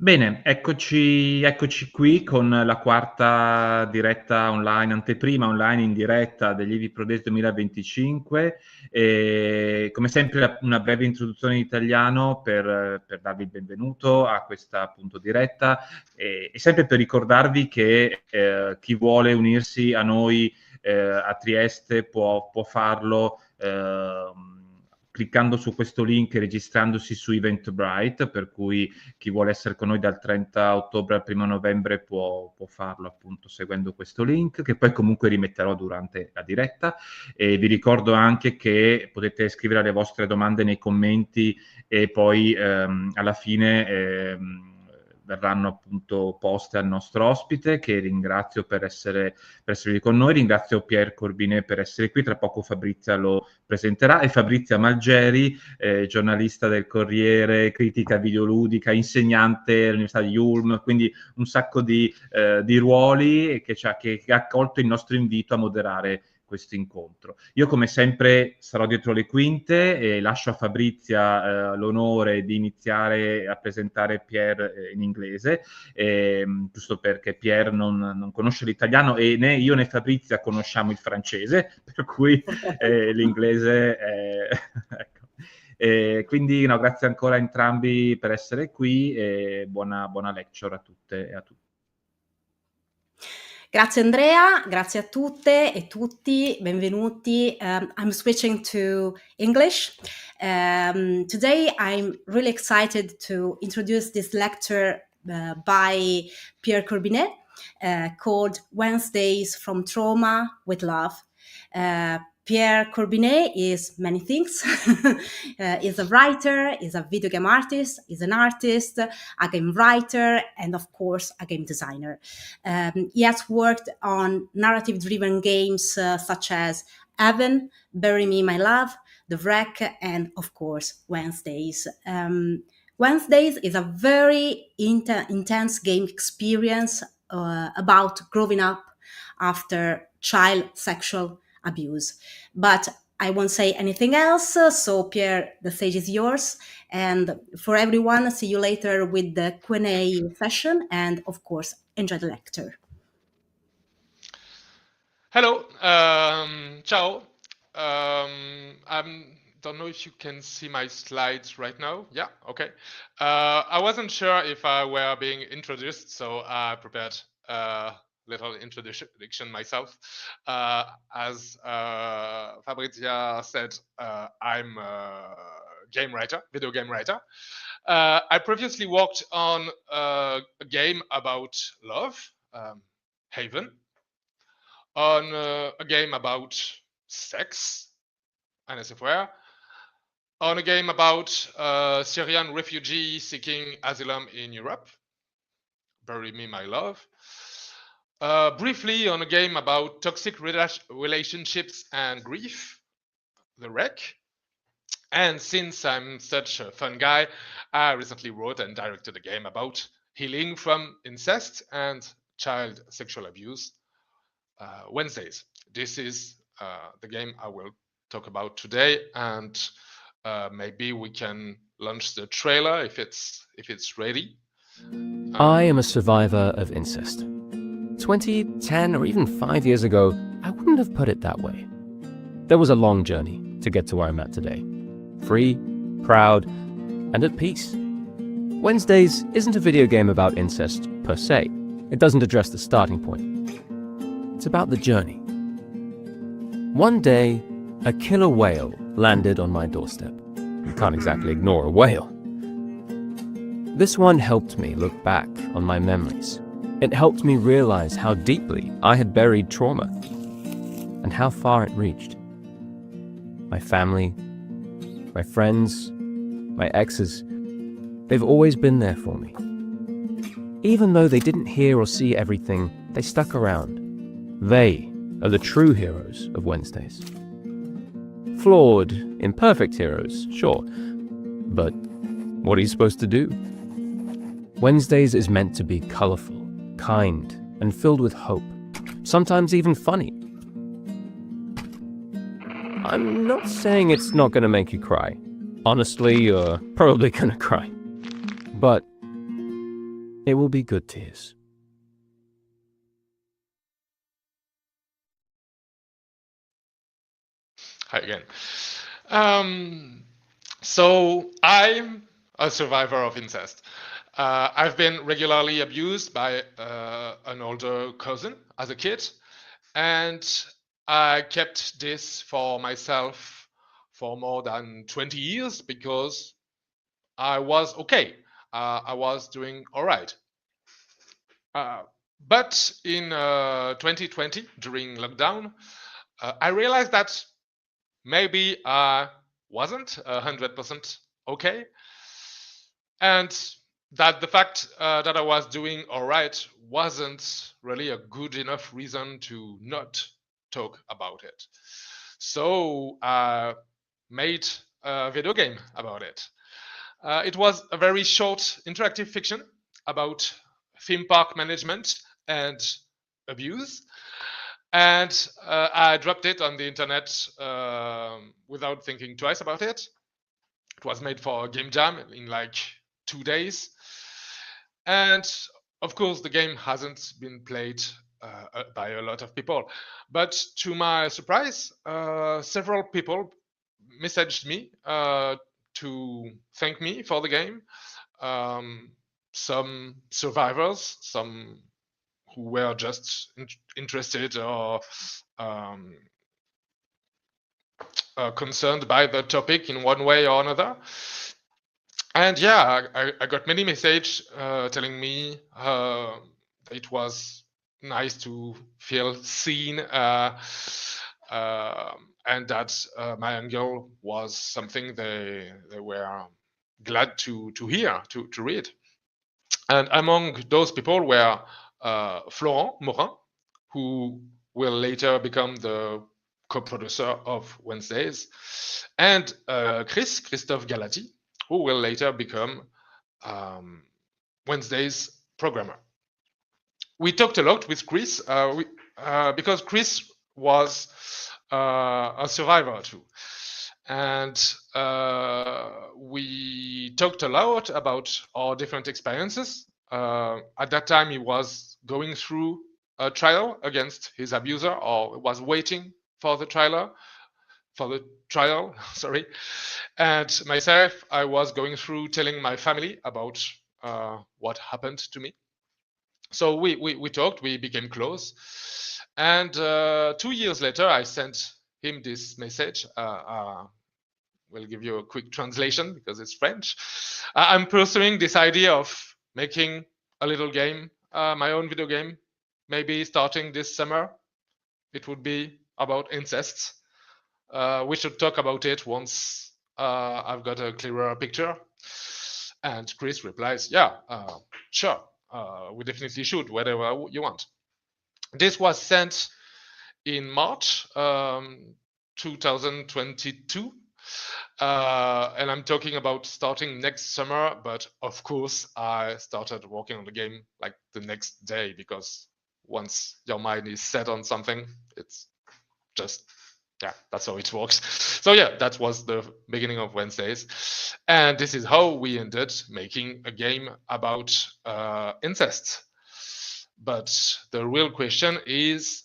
Bene, eccoci qui con la quarta diretta online, anteprima online in diretta degli IVI Prodes 2025. Come sempre una breve introduzione in italiano per darvi il benvenuto a questa appunto diretta e sempre per ricordarvi che chi vuole unirsi a noi a Trieste può farlo cliccando su questo link e registrandosi su Eventbrite, per cui chi vuole essere con noi dal 30 ottobre al 1 novembre può farlo appunto seguendo questo link, che poi comunque rimetterò durante la diretta. E vi ricordo anche che potete scrivere le vostre domande nei commenti e poi alla fine verranno appunto poste al nostro ospite, che ringrazio per essere qui con noi. Ringrazio Pierre Corbinais per essere qui, tra poco Fabrizia lo presenterà, e Fabrizia Malgieri, giornalista del Corriere, critica videoludica, insegnante all'Università di IULM, quindi un sacco di ruoli che ha accolto il nostro invito a moderare questo incontro. Io come sempre sarò dietro le quinte e lascio a Fabrizia l'onore di iniziare a presentare Pierre in inglese, giusto perché Pierre non conosce l'italiano e né io né Fabrizia conosciamo il francese, per cui l'inglese è... ecco. Quindi no, grazie ancora a entrambi per essere qui e buona lecture a tutte e a tutti. Grazie Andrea, grazie a tutte e tutti, benvenuti. I'm switching to English. Today I'm really excited to introduce this lecture by Pierre Corbinais called Wednesdays from Trauma with Love. Pierre Corbinais is many things. He's a writer, he's a video game artist, he's an artist, a game writer, and of course, a game designer. He has worked on narrative-driven games such as Heaven, Bury Me, My Love, The Wreck, and of course, Wednesdays. Wednesdays is a very intense game experience about growing up after child sexual abuse. But I won't say anything else. So Pierre, the stage is yours. And for everyone, see you later with the Q&A session. And of course, enjoy the lecture. Hello, ciao. I don't know if you can see my slides right now. Yeah, okay. I wasn't sure if I were being introduced, so I prepared little introduction myself. As Fabrizia said, I'm a game writer, video game writer. I previously worked on a game about love, Haven, on a game about sex, NSFWare, on a game about Syrian refugee seeking asylum in Europe, Bury Me, My Love. Briefly on a game about toxic relationships and grief, The Wreck. And since I'm such a fun guy, I recently wrote and directed a game about healing from incest and child sexual abuse, Wednesdays. This is the game I will talk about today, and maybe we can launch the trailer if it's ready. I am a survivor of incest. 20, 10, or even 5 years ago, I wouldn't have put it that way. There was a long journey to get to where I'm at today. Free, proud, and at peace. Wednesdays isn't a video game about incest per se. It doesn't address the starting point. It's about the journey. One day, a killer whale landed on my doorstep. You can't exactly ignore a whale. This one helped me look back on my memories. It helped me realize how deeply I had buried trauma and how far it reached. My family, my friends, my exes, they've always been there for me. Even though they didn't hear or see everything, they stuck around. They are the true heroes of Wednesdays. Flawed, imperfect heroes, sure, but what are you supposed to do? Wednesdays is meant to be colorful, kind, and filled with hope, sometimes even funny. I'm not saying it's not gonna make you cry. Honestly, you're probably gonna cry. But It will be good tears. Hi again. So I'm a survivor of incest. I've been regularly abused by an older cousin as a kid, and I kept this for myself for more than 20 years because I was okay. I was doing all right. But in 2020, during lockdown, I realized that maybe I wasn't 100% okay, and that the fact that I was doing all right wasn't really a good enough reason to not talk about it. So I made a video game about it. It was a very short interactive fiction about theme park management and abuse. And I dropped it on the internet without thinking twice about it. It was made for a game jam in like 2 days. And of course, the game hasn't been played by a lot of people. But to my surprise, several people messaged me to thank me for the game. Some survivors, some who were just interested or concerned by the topic in one way or another. And yeah, I got many messages telling me it was nice to feel seen and that my angle was something they were glad to hear, to read. And among those people were Florent Morin, who will later become the co-producer of Wednesdays, and Christophe Galati, who will later become Wednesday's programmer. We talked a lot with Chris because Chris was a survivor too. And we talked a lot about our different experiences. At that time, he was going through a trial against his abuser, or was waiting for the trial. Sorry. And myself, I was going through telling my family about what happened to me. So we talked, we became close. And 2 years later, I sent him this message. We'll give you a quick translation because it's French. I'm pursuing this idea of making a little game, my own video game, maybe starting this summer. It would be about incest. We should talk about it once I've got a clearer picture. And Chris replies, yeah, sure, we definitely should, whatever you want. This was sent in March 2022. And I'm talking about starting next summer, but of course I started working on the game like the next day, because once your mind is set on something, it's just, yeah, that's how it works. So yeah, that was the beginning of Wednesdays. And this is how we ended making a game about incest. But the real question is,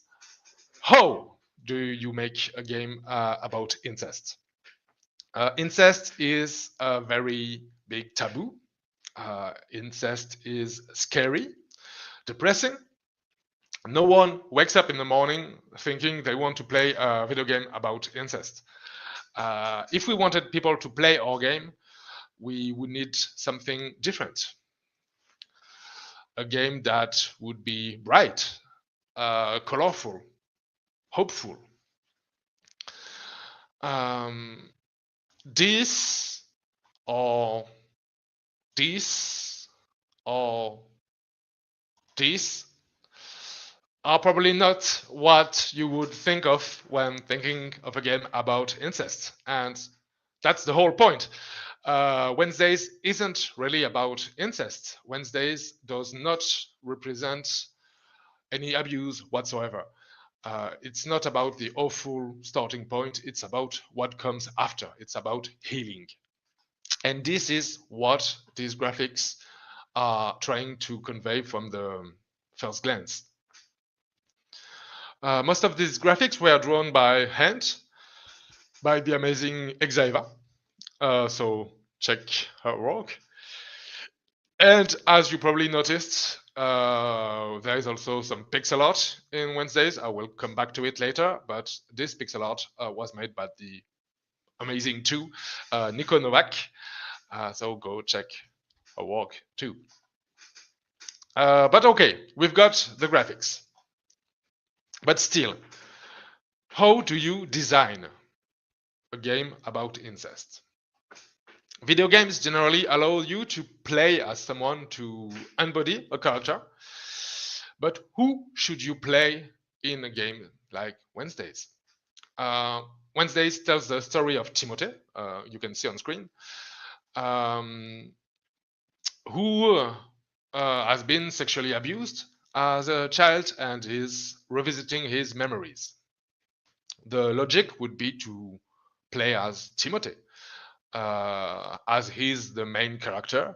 how do you make a game about incest? Incest is a very big taboo. Incest is scary, depressing. No one wakes up in the morning thinking they want to play a video game about incest. If we wanted people to play our game, we would need something different. A game that would be bright, colorful, hopeful. This or this or this are probably not what you would think of when thinking of a game about incest. And that's the whole point. Wednesdays isn't really about incest. Wednesdays does not represent any abuse whatsoever. It's not about the awful starting point. It's about what comes after. It's about healing. And this is what these graphics are trying to convey from the first glance. Most of these graphics were drawn by hand by the amazing Xaiva. So check her work. And as you probably noticed, there is also some pixel art in Wednesdays. I will come back to it later, but this pixel art was made by the amazing Nico Novak. So go check her work too. But okay, we've got the graphics. But still, how do you design a game about incest? Video games generally allow you to play as someone to embody a character. But who should you play in a game like Wednesdays? Wednesdays tells the story of Timothy, you can see on screen, who has been sexually abused as a child and is revisiting his memories. The logic would be to play as Timothy, as he's the main character,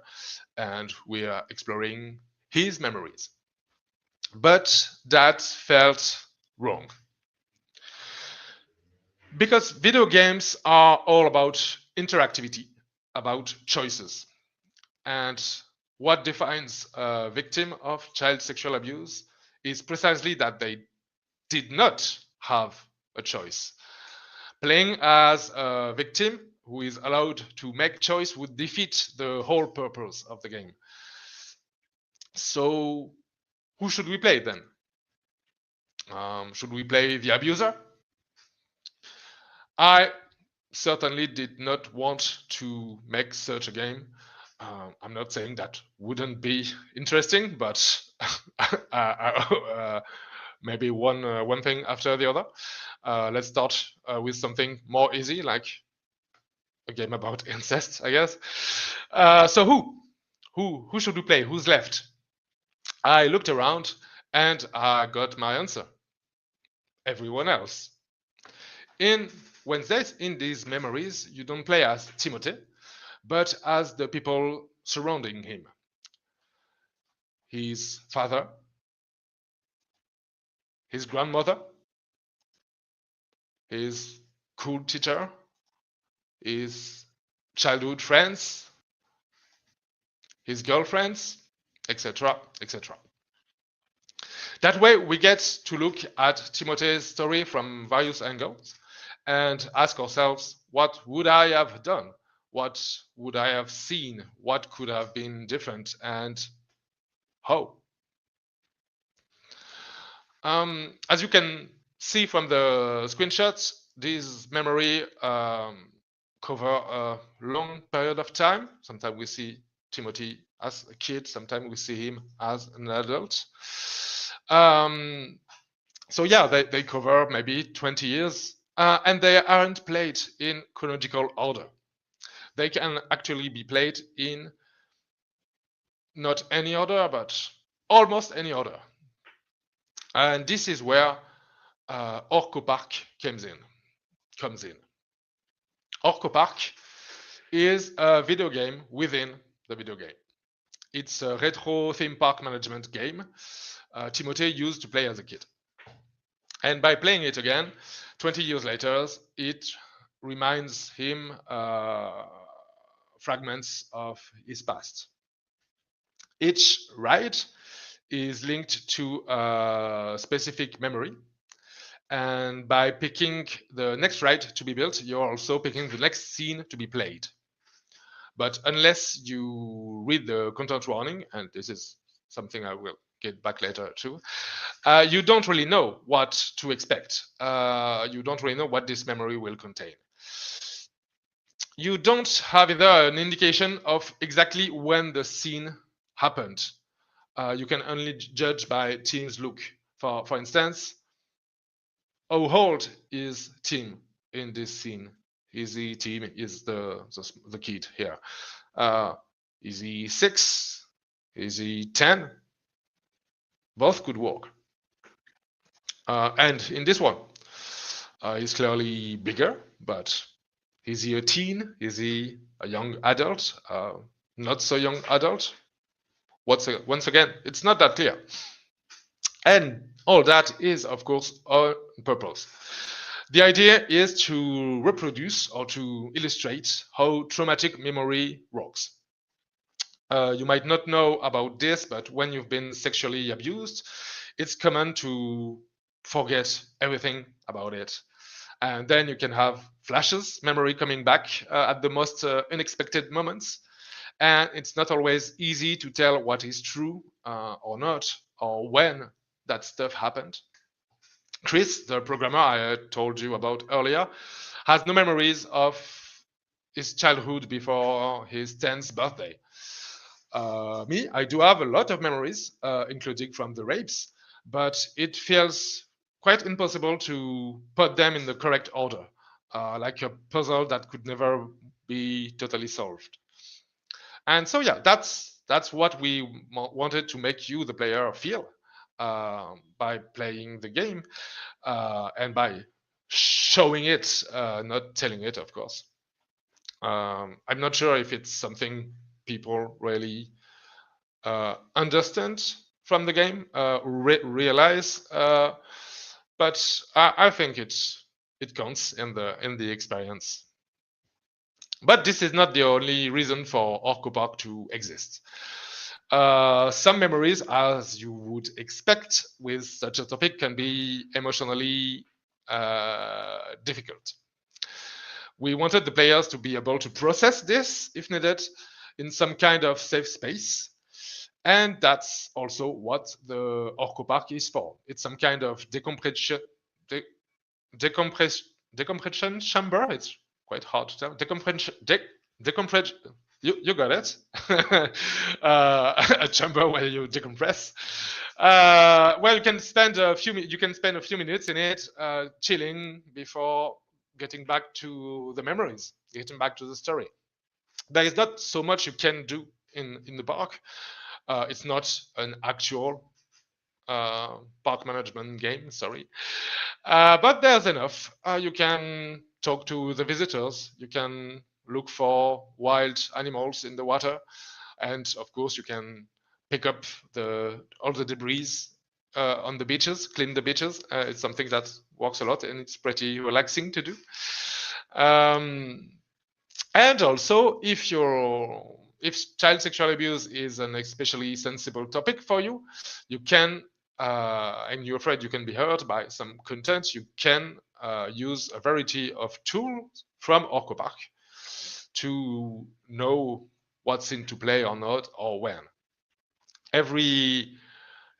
and we are exploring his memories. But that felt wrong. Because video games are all about interactivity, about choices. And what defines a victim of child sexual abuse is precisely that they did not have a choice. Playing as a victim who is allowed to make choice would defeat the whole purpose of the game. So who should we play then? Should we play the abuser? I certainly did not want to make such a game. I'm not saying that wouldn't be interesting, but maybe one thing after the other. Let's start with something more easy, like a game about incest, I guess. So who should we play? Who's left? I looked around and I got my answer. Everyone else. In Wednesdays, in these memories, you don't play as Timothy, but as the people surrounding him. His father, his grandmother, his cool teacher, his childhood friends, his girlfriends, etc., etc. That way, we get to look at Timothy's story from various angles and ask ourselves, what would I have done? What would I have seen? What could have been different, and how? As you can see from the screenshots, these memory cover a long period of time. Sometimes we see Timothy as a kid, sometimes we see him as an adult. So yeah, they cover maybe 20 years, and they aren't played in chronological order. They can actually be played in not any order, but almost any order. And this is where Orcopark comes in. Orcopark is a video game within the video game. It's a retro theme park management game Timothy used to play as a kid. And by playing it again, 20 years later, it reminds him fragments of his past. Each ride is linked to a specific memory. And by picking the next ride to be built, you're also picking the next scene to be played. But unless you read the content warning, and this is something I will get back later too, you don't really know what to expect. You don't really know what this memory will contain. You don't have either an indication of exactly when the scene happened. You can only judge by Tim's look. For instance, how old is Tim in this scene? Is he Tim? Is the kid here? Is he 6? Is he 10? Both could work. And in this one, he's clearly bigger, but is he a teen? Is he a young adult? Not so young adult? once again, it's not that clear. And all that is, of course, on purpose. The idea is to reproduce or to illustrate how traumatic memory works. You might not know about this, but when you've been sexually abused, it's common to forget everything about it. And then you can have flashes, memory coming back at the most unexpected moments. And it's not always easy to tell what is true or not, or when that stuff happened. Chris, the programmer I told you about earlier, has no memories of his childhood before his 10th birthday. Me, I do have a lot of memories, including from the rapes, but it feels quite impossible to put them in the correct order, like a puzzle that could never be totally solved. And so, yeah, that's what we wanted to make you, the player, feel by playing the game and by showing it, not telling it, of course. I'm not sure if it's something people really understand from the game, realize, but I think it counts in the experience. But this is not the only reason for Orcopark to exist. Some memories, as you would expect with such a topic, can be emotionally difficult. We wanted the players to be able to process this, if needed, in some kind of safe space. And that's also what the Orcopark is for. It's some kind of decompression chamber. It's quite hard to tell. Decompression. You got it. A chamber where you decompress. Well, you can spend a few minutes in it, chilling before getting back to the memories, getting back to the story. There is not so much you can do in the park. It's not an actual park management game, sorry. But there's enough. You can talk to the visitors. You can look for wild animals in the water. And of course, you can pick up all the debris on the beaches, clean the beaches. It's something that works a lot and it's pretty relaxing to do. And also, if child sexual abuse is an especially sensible topic for you, you can, and you're afraid you can be hurt by some content, you can use a variety of tools from Orcopark to know what's into play or not, or when. Every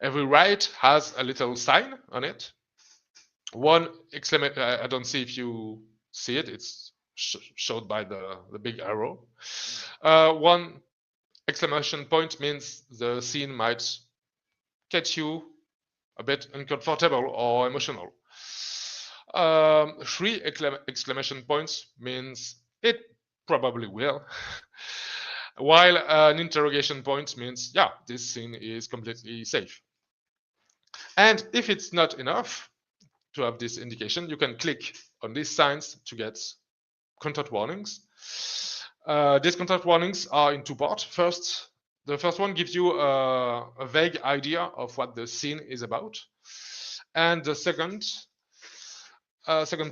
ride has a little sign on it. One exclamation, I don't see if you see it, it's showed by the big arrow. One exclamation point means the scene might get you a bit uncomfortable or emotional. 3 exclamation points means it probably will. While an interrogation point means, yeah, this scene is completely safe. And if it's not enough to have this indication, you can click on these signs to get content warnings. These content warnings are in 2 parts. The first one gives you a vague idea of what the scene is about. And the second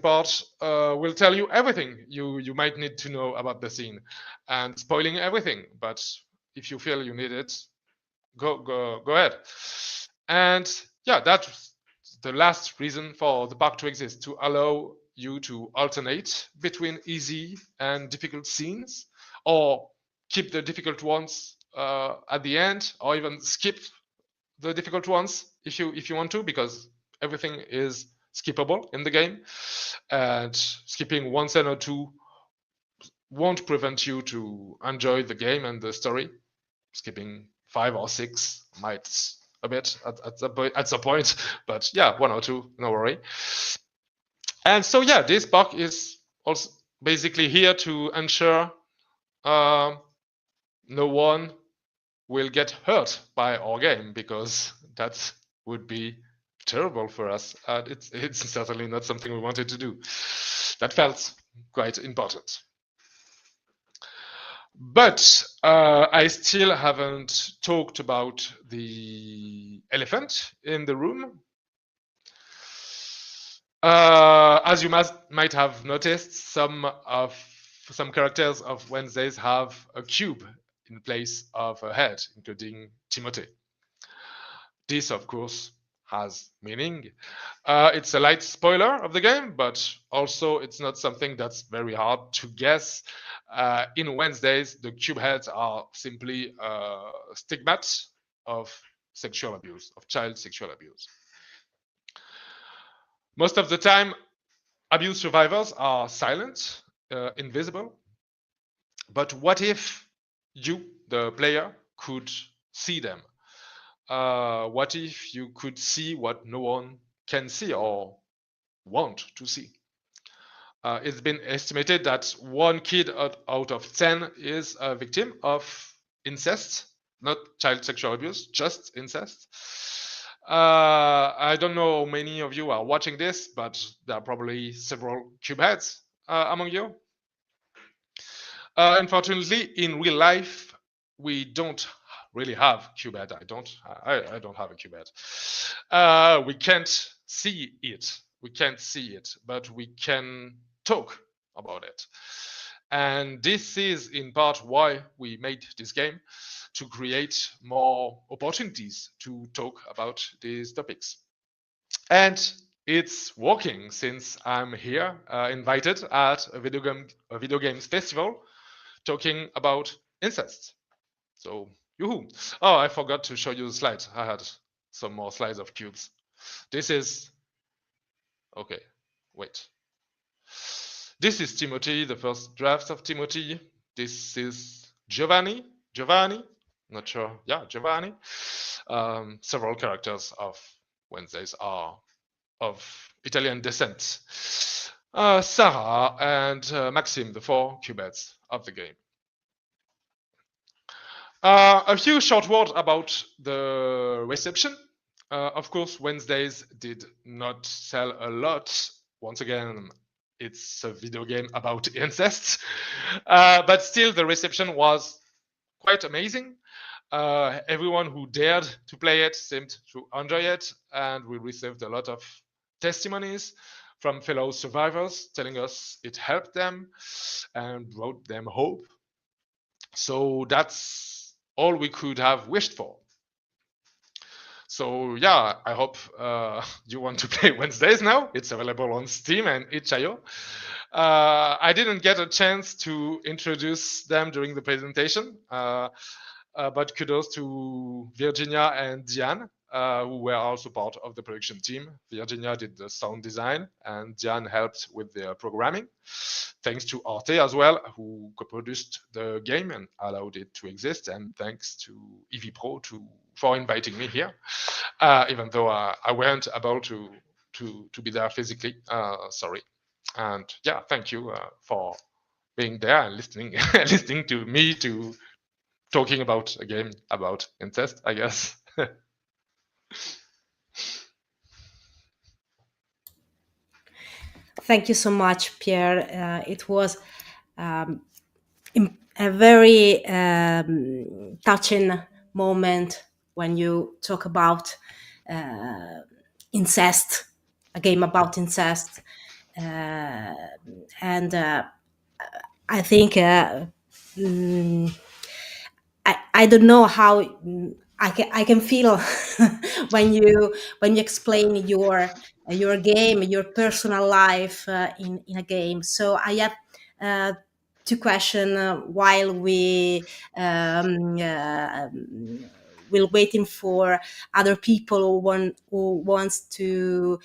part will tell you everything you might need to know about the scene, and spoiling everything. But if you feel you need it, go ahead. And yeah, that's the last reason for the park to exist, to allow you to alternate between easy and difficult scenes, or keep the difficult ones at the end, or even skip the difficult ones if you want to, because everything is skippable in the game, and skipping 1 scene or 2 won't prevent you to enjoy the game and the story. Skipping 5 or 6 might a bit at some point, but yeah, 1 or 2, no worry. And so yeah, this park is also basically here to ensure no one will get hurt by our game, because that would be terrible for us. It's certainly not something we wanted to do. That felt quite important. But I still haven't talked about the elephant in the room. As you might have noticed, some characters of Wednesdays have a cube in place of a head, including Timothy. This, of course, has meaning. It's a light spoiler of the game, but also it's not something that's very hard to guess. In Wednesdays, the cube heads are simply stigmats of sexual abuse, of child sexual abuse. Most of the time, abuse survivors are silent, invisible. But what if you, the player, could see them? What if you could see what no one can see or want to see? It's been estimated that 1 kid out of 10 is a victim of incest, not child sexual abuse, just incest. I don't know how many of you are watching this, but there are probably several cube heads among you. Unfortunately, in real life, we don't really have cube head. I don't have a cube head. We can't see it. We can't see it, but we can talk about it. And this is in part why we made this game, to create more opportunities to talk about these topics. And it's working, since I'm here, invited at a video games festival, talking about incest. So, yoo-hoo. Oh, I forgot to show you the slides. I had some more slides of cubes. This is, okay, wait. This is Timothy, the first draft of Timothy. This is Giovanni, not sure, yeah, Giovanni. Several characters of Wednesdays are of Italian descent. Sera and Maxim, the 4 cubeds of the game. A few short words about the reception. Of course, Wednesdays did not sell a lot. Once again, it's a video game about incest. But still, the reception was quite amazing. Everyone who dared to play it seemed to enjoy it, and we received a lot of testimonies from fellow survivors telling us it helped them and brought them hope. So that's all we could have wished for. So yeah, I hope you want to play Wednesdays now. It's available on Steam and itch.io. I didn't get a chance to introduce them during the presentation, but kudos to Virginia and Diane, who were also part of the production team. Virginia did the sound design, and Diane helped with the programming. Thanks to Arte as well, who co-produced the game and allowed it to exist. And thanks to EV Pro for inviting me here, even though I weren't able to be there physically. Sorry. And yeah, thank you for being there and listening to me talking about a game about incest, I guess. Thank you so much, Pierre. It was a very touching moment when you talk about incest, a game about incest. And I think I don't know how I can feel when you explain your game, your personal life in a game. So I have 2 questions while we will waiting for other people who wants to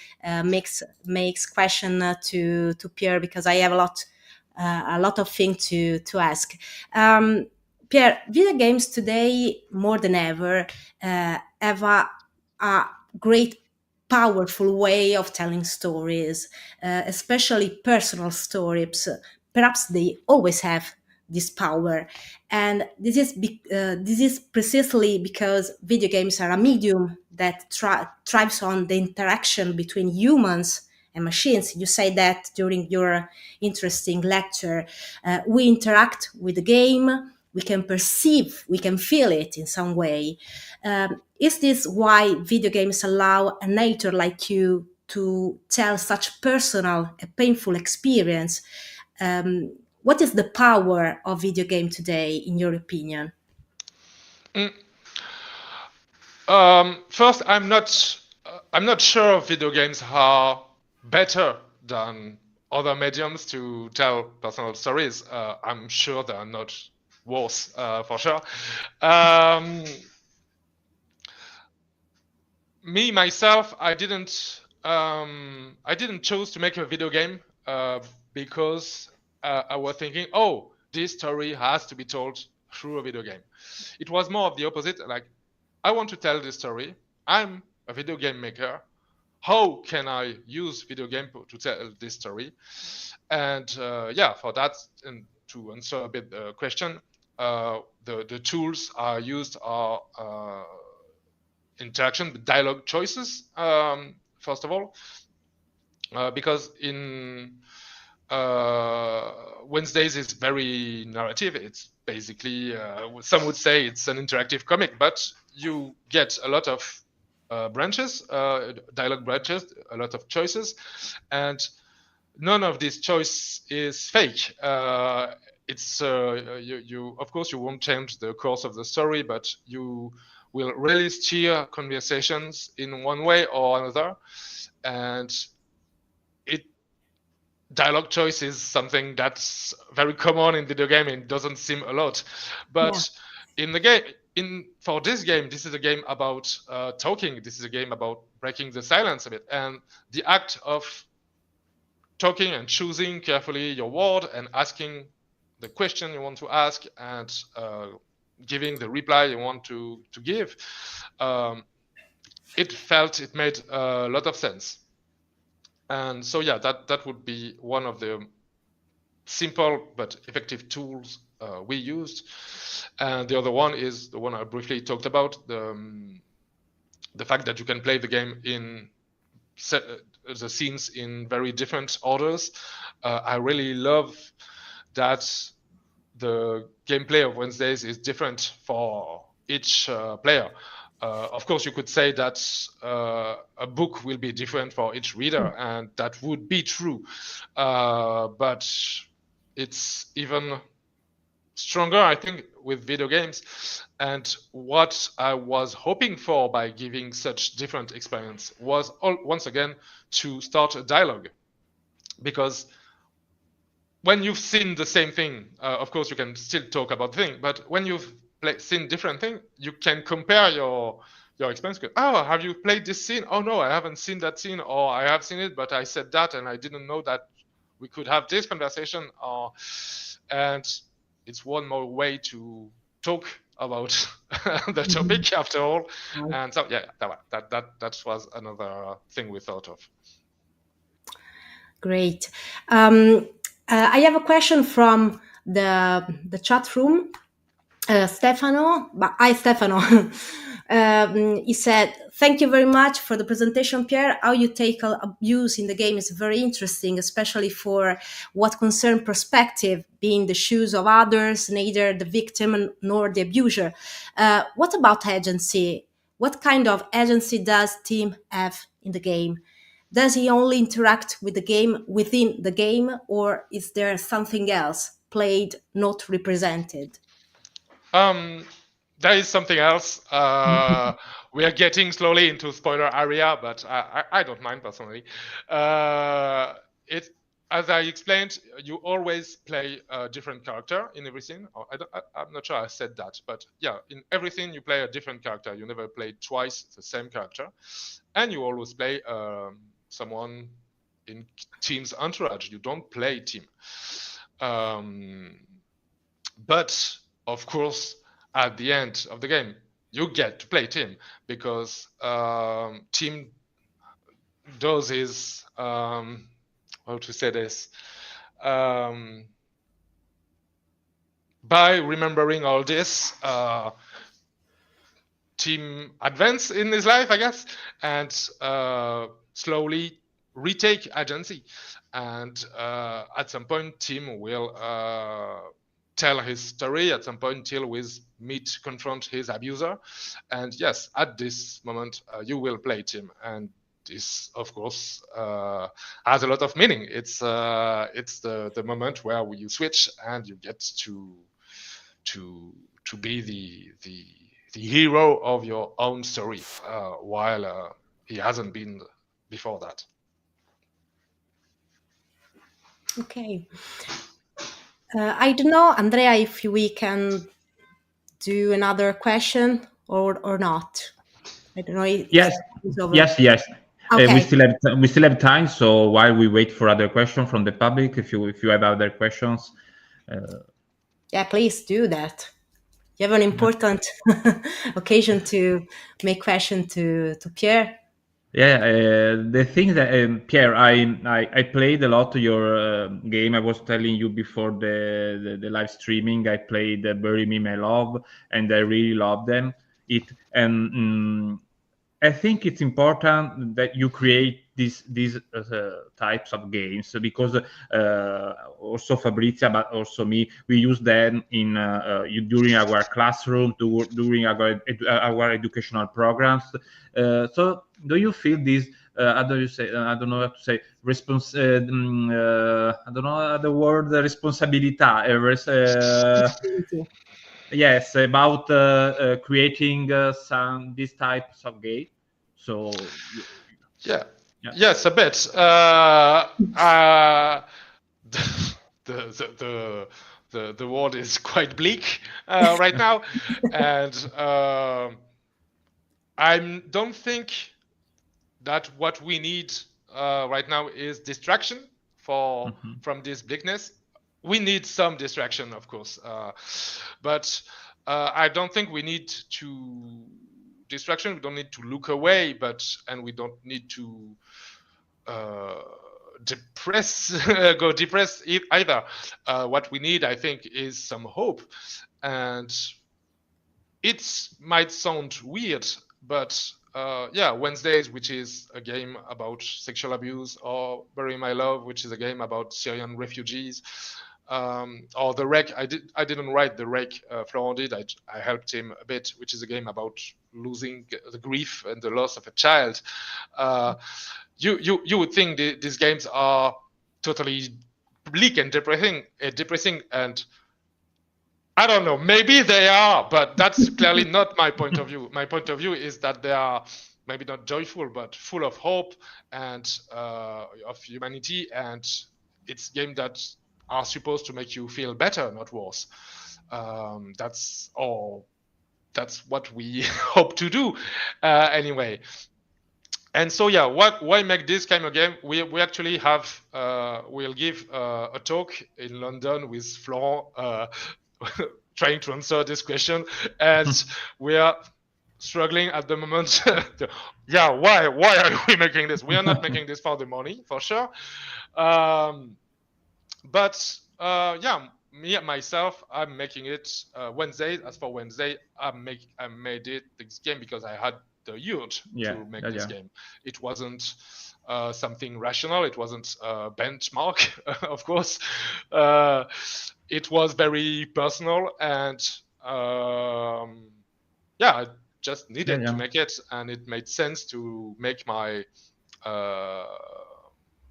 makes question to Pierre, because I have a lot of things to ask. Pierre, video games today more than ever have a great, powerful way of telling stories, especially personal stories. Perhaps they always have this power, and this is precisely because video games are a medium that thrives on the interaction between humans and machines. You say that during your interesting lecture. We interact with the game. we can perceive, we can feel it in some way. Is this why video games allow a narrator like you to tell such personal and painful experience? What is the power of video game today, in your opinion? First, I'm not sure video games are better than other mediums to tell personal stories. I'm sure they are not worse, for sure. Me myself, I didn't choose to make a video game because I was thinking, oh, this story has to be told through a video game. It was more of the opposite. Like, I want to tell this story. I'm a video game maker. How can I use video game to tell this story? And for that, and to answer a bit the question, the tools are used are interaction, dialogue choices, first of all, because in Wednesdays is very narrative. It's basically, some would say it's an interactive comic, but you get a lot of branches, dialogue branches, a lot of choices, and none of this choice is fake. It's you of course you won't change the course of the story, but you will really steer conversations in one way or another, and dialogue choice is something that's very common in video game. It doesn't seem a lot, but in the game, for this game, this is a game about talking. This is a game about breaking the silence a bit, and the act of talking and choosing carefully your word and asking the question you want to ask and giving the reply you want to give. It made a lot of sense. And so, that would be one of the simple but effective tools we used. And the other one is the one I briefly talked about, the fact that you can play the game in the scenes in very different orders. I really love that the gameplay of Wednesdays is different for each player. Of course, you could say that a book will be different for each reader, and that would be true. But it's even stronger, I think, with video games. And what I was hoping for by giving such different experience was, once again, to start a dialogue. Because when you've seen the same thing, of course, you can still talk about the thing, but when you've seen different things, you can compare your experience. Oh, have you played this scene? Oh no, I haven't seen that scene, or I have seen it, but I said that and I didn't know that we could have this conversation. And it's one more way to talk about the topic after all. And so that was another thing we thought of. Great. I have a question from the chat room. Stefano, hi Stefano. He said, thank you very much for the presentation, Pierre. How you tackle abuse in the game is very interesting, especially for what concern perspective, being the shoes of others, neither the victim nor the abuser. What about agency? What kind of agency does Tim have in the game? Does he only interact with the game within the game, or is there something else played, not represented? There is something else. We are getting slowly into spoiler area, but I don't mind personally. As I explained, you always play a different character in every scene. I'm not sure I said that, but yeah, in everything you play a different character. You never play twice the same character, and you always play someone in Tim's entourage. You don't play Tim. But of course, at the end of the game, you get to play Tim, because Tim does his how to say this, by remembering all this, Tim advance in his life, I guess, and slowly retake agency. And at some point, Tim will tell his story at some point till with meet confront his abuser. And yes, at this moment you will play Tim, and this of course has a lot of meaning. It's the moment where you switch and you get to be the hero of your own story, while he hasn't been before that. Okay. I don't know, Andrea, if we can do another question or not. I don't know. Yes. Okay. We still have time. So while we wait for other questions from the public, if you have other questions, yeah, please do that. You have an important occasion to make question to Pierre. Yeah, the thing that Pierre, I played a lot your game. I was telling you before the live streaming. I played Bury Me My Love, and I really love them. I think it's important that you create these types of games, because also Fabrizia, but also me, we use them in during our classroom, during our educational programs. So, do you feel this? How do you say? I don't know how to say. I don't know the word. Responsabilità. Yes, about creating these types of game. So yes, a bit. The world is quite bleak right now, and I don't think that what we need right now is distraction from this bleakness. We need some distraction, of course, but I don't think we need distraction. We don't need to look away, and we don't need to go depressed either. What we need, I think, is some hope. And it might sound weird, but Wednesdays, which is a game about sexual abuse, or Bury My Love, which is a game about Syrian refugees, or The Wreck. I didn't write The Wreck. Florent did. I helped him a bit, which is a game about losing the grief and the loss of a child. You would think these games are totally bleak and depressing, and I don't know. Maybe they are, but that's clearly not my point of view. My point of view is that they are maybe not joyful, but full of hope and of humanity, and it's games that are supposed to make you feel better, not worse. That's what we hope to do anyway. And so why make this kind of game? We actually have we'll give a talk in London with Florent trying to answer this question, and we are struggling at the moment. Why are we making this? We are not making this for the money, for sure. But me and myself, I'm making it Wednesday. As for Wednesday, I made this game because I had the urge to make this game. It wasn't something rational. It wasn't a benchmark, of course. It was very personal, and I just needed to make it, and it made sense to make my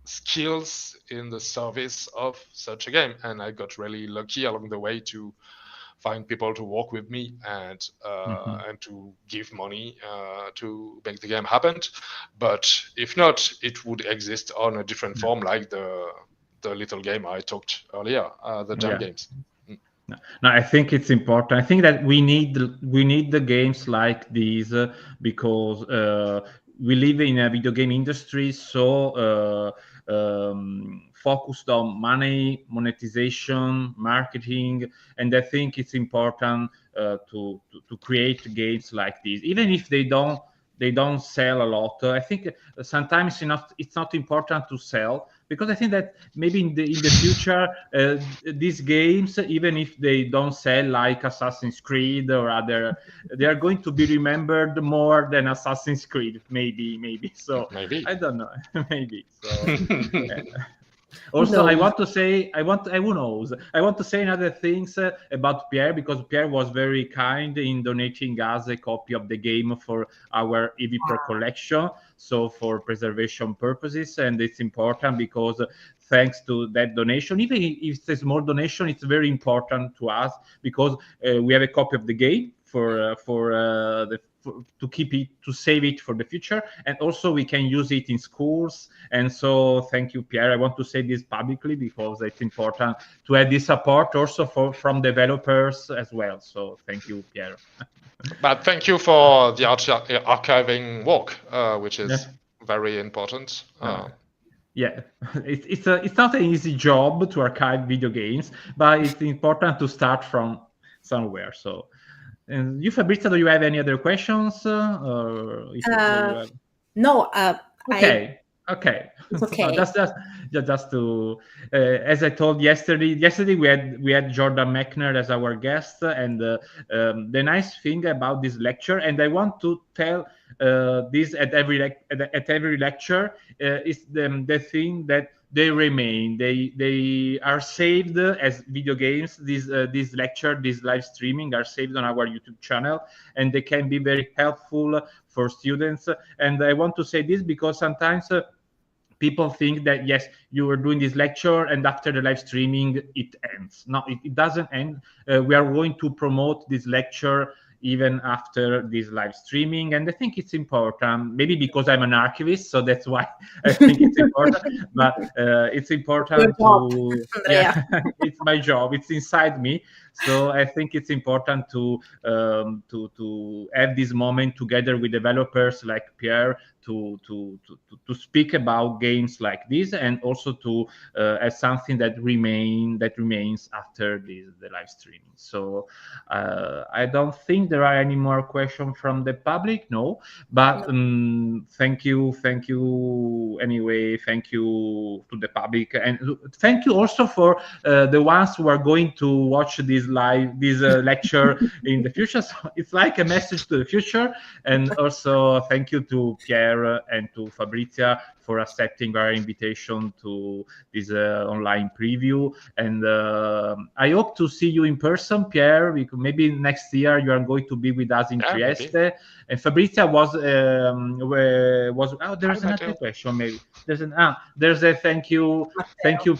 skills in the service of such a game. And I got really lucky along the way to find people to work with me and to give money to make the game happen. But if not, it would exist on a different form, like the little game I talked earlier, the jam games. No, I think it's important. I think that we need the games like these because we live in a video game industry so focused on money, monetization, marketing, and I think it's important to create games like these, even if they don't sell a lot. I think sometimes it's not important to sell, because I think that maybe in the future these games, even if they don't sell like Assassin's Creed or other, they are going to be remembered more than Assassin's Creed. Maybe. So maybe I don't know. Maybe. So Also, I knows? want to say, who knows? I want to say another things about Pierre, because Pierre was very kind in donating us a copy of the game for our EV Pro collection, so for preservation purposes, and it's important because thanks to that donation, even if it's a small donation, it's very important to us because we have a copy of the game to keep it, to save it for the future, and also we can use it in schools. And so thank you, Pierre. I want to say this publicly because it's important to have this support also from developers as well. So thank you, Pierre. But thank you for the archiving work, which is very important. Yeah, it's not an easy job to archive video games, but it's important to start from somewhere. So, and you, Fabrizia, do you have any other questions? No. Okay. It's okay. Just to, as I told yesterday we had Jordan Mechner as our guest, and the nice thing about this lecture, and I want to tell this at every lecture, is the thing that they remain. They are saved as video games. This lecture, this live streaming are saved on our YouTube channel, and they can be very helpful for students. And I want to say this because sometimes people think that, yes, you are doing this lecture and after the live streaming it ends. No, it doesn't end. We are going to promote this lecture even after this live streaming, and I think it's important, maybe because I'm an archivist, so that's why I think it's important. But it's important to, yeah, it's my job, it's inside me. So I think it's important to have this moment together with developers like Pierre to speak about games like this, and also to as something that remains after the live streaming. So I don't think there are any more questions from the public, no. But thank you anyway. Thank you to the public, and thank you also for the ones who are going to watch this lecture in the future. So it's like a message to the future. And also thank you to Pierre and to Fabrizia for accepting our invitation to this online preview. And I hope to see you in person, Pierre, because maybe next year you are going to be with us in Trieste. Maybe. And Fabrizia was there's another question, maybe. There's a thank you,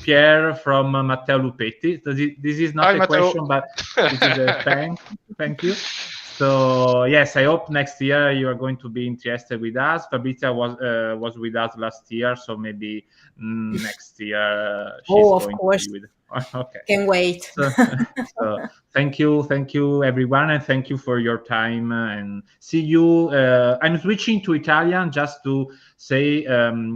Pierre, from Matteo Lupetti. So this is not a question, but this is a thank you. So yes, I hope next year you are going to be in Trieste with us. Fabrizia was with us last year, so maybe next year she's going to be with us. Okay. Can't wait. So thank you everyone, and thank you for your time, and see you. I'm switching to Italian just to say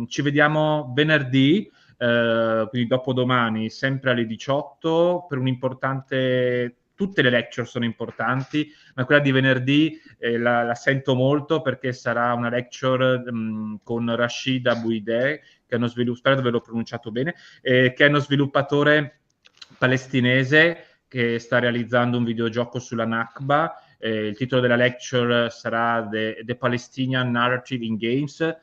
ci vediamo venerdì, quindi dopodomani, sempre alle 18 per un importante. Tutte le lecture sono importanti, ma quella di venerdì la sento molto, perché sarà una lecture con Rashid Abouideh, che è uno spero di averlo pronunciato bene, che è uno sviluppatore palestinese che sta realizzando un videogioco sulla Nakba. Il titolo della lecture sarà The Palestinian Narrative in Games.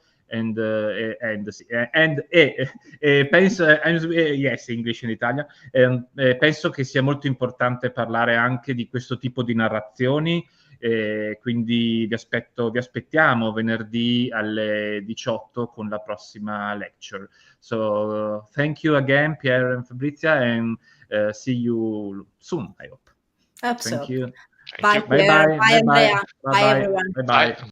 Penso, yes, English in Italia. Penso che sia molto importante parlare anche di questo tipo di narrazioni, quindi vi aspettiamo venerdì alle 18 con la prossima lecture. So thank you again, Pierre and Fabrizia, and see you soon, I hope. Absolutely. Thank you. Bye, Bye, Pierre. Bye, Andrea. Bye, everyone. Bye.